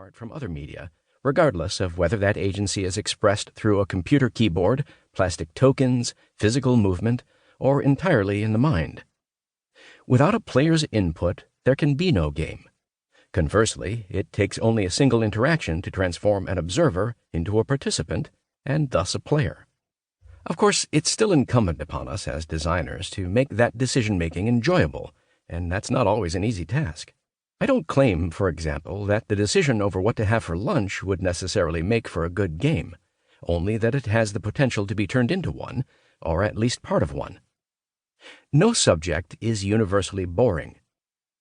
apart from other media, regardless of whether that agency is expressed through a computer keyboard, plastic tokens, physical movement, or entirely in the mind. Without a player's input, there can be no game. Conversely, it takes only a single interaction to transform an observer into a participant, and thus a player. Of course, it's still incumbent upon us as designers to make that decision-making enjoyable, and that's not always an easy task. I don't claim, for example, that the decision over what to have for lunch would necessarily make for a good game, only that it has the potential to be turned into one, or at least part of one. No subject is universally boring.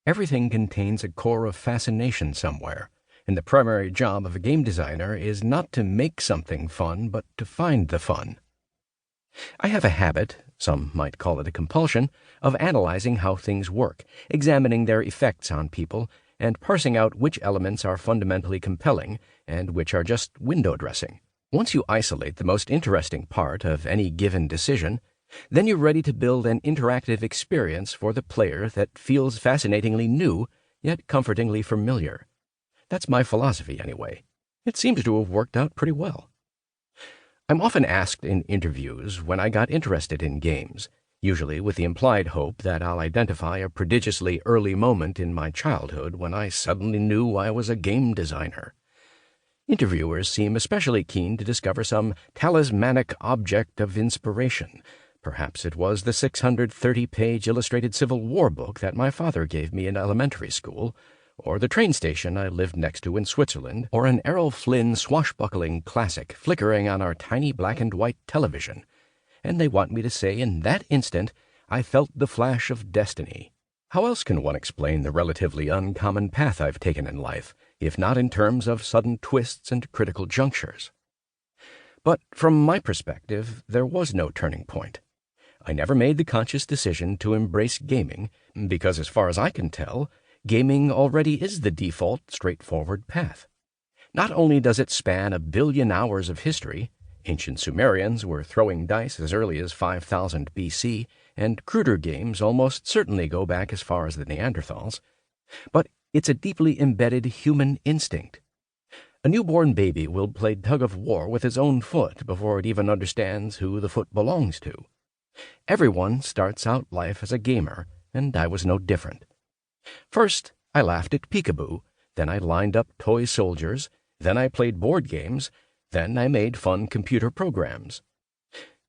Everything contains a core of fascination somewhere, and the primary job of a game designer is not to make something fun, but to find the fun. I have a habit, some might call it a compulsion, of analyzing how things work, examining their effects on people, and parsing out which elements are fundamentally compelling and which are just window dressing. Once you isolate the most interesting part of any given decision, then you're ready to build an interactive experience for the player that feels fascinatingly new, yet comfortingly familiar. That's my philosophy, anyway. It seems to have worked out pretty well. I'm often asked in interviews when I got interested in games, usually with the implied hope that I'll identify a prodigiously early moment in my childhood when I suddenly knew I was a game designer. Interviewers seem especially keen to discover some talismanic object of inspiration. Perhaps it was the 630-page illustrated Civil War book that my father gave me in elementary school, or the train station I lived next to in Switzerland, or an Errol Flynn swashbuckling classic flickering on our tiny black-and-white television. And they want me to say in that instant, I felt the flash of destiny. How else can one explain the relatively uncommon path I've taken in life, if not in terms of sudden twists and critical junctures? But from my perspective, there was no turning point. I never made the conscious decision to embrace gaming, because as far as I can tell, gaming already is the default, straightforward path. Not only does it span 1 billion hours of history — ancient Sumerians were throwing dice as early as 5000 BC, and cruder games almost certainly go back as far as the Neanderthals — but it's a deeply embedded human instinct. A newborn baby will play tug-of-war with its own foot before it even understands who the foot belongs to. Everyone starts out life as a gamer, and I was no different. First, I laughed at peekaboo, then I lined up toy soldiers, then I played board games, then I made fun computer programs.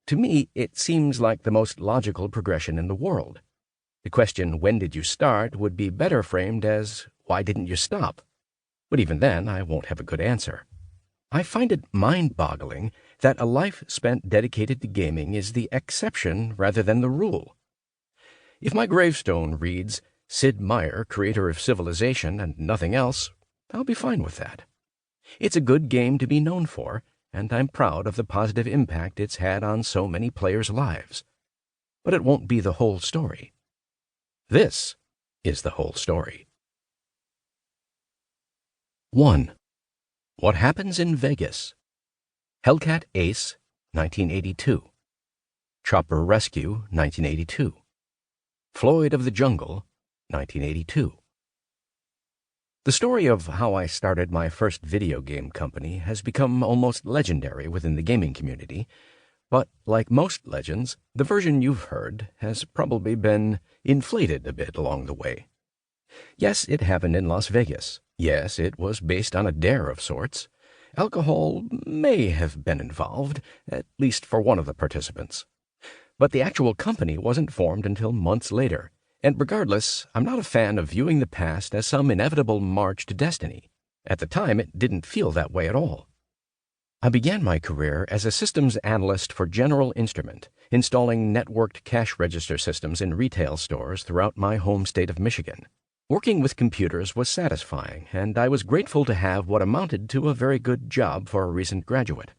To me, it seems like the most logical progression in the world. The question, when did you start, would be better framed as, why didn't you stop? But even then, I won't have a good answer. I find it mind-boggling that a life spent dedicated to gaming is the exception rather than the rule. If my gravestone reads, Sid Meier, creator of civilization and nothing else, I'll be fine with that. It's a good game to be known for, and I'm proud of the positive impact it's had on so many players' lives. But it won't be the whole story. This is the whole story. 1. What Happens in Vegas? Hellcat Ace, 1982. Chopper Rescue, 1982. Floyd of the Jungle, 1982. The story of how I started my first video game company has become almost legendary within the gaming community, but like most legends, the version you've heard has probably been inflated a bit along the way. Yes, it happened in Las Vegas. Yes, it was based on a dare of sorts. Alcohol may have been involved, at least for one of the participants. But the actual company wasn't formed until months later, and regardless, I'm not a fan of viewing the past as some inevitable march to destiny. At the time, it didn't feel that way at all. I began my career as a systems analyst for General Instrument, installing networked cash register systems in retail stores throughout my home state of Michigan. Working with computers was satisfying, and I was grateful to have what amounted to a very good job for a recent graduate.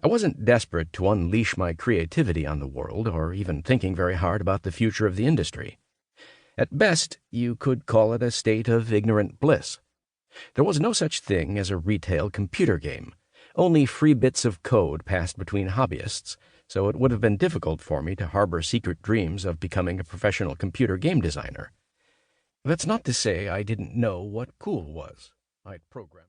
I wasn't desperate to unleash my creativity on the world, or even thinking very hard about the future of the industry. At best, you could call it a state of ignorant bliss. There was no such thing as a retail computer game. Only free bits of code passed between hobbyists, so it would have been difficult for me to harbor secret dreams of becoming a professional computer game designer. That's not to say I didn't know what cool was. I'd programmed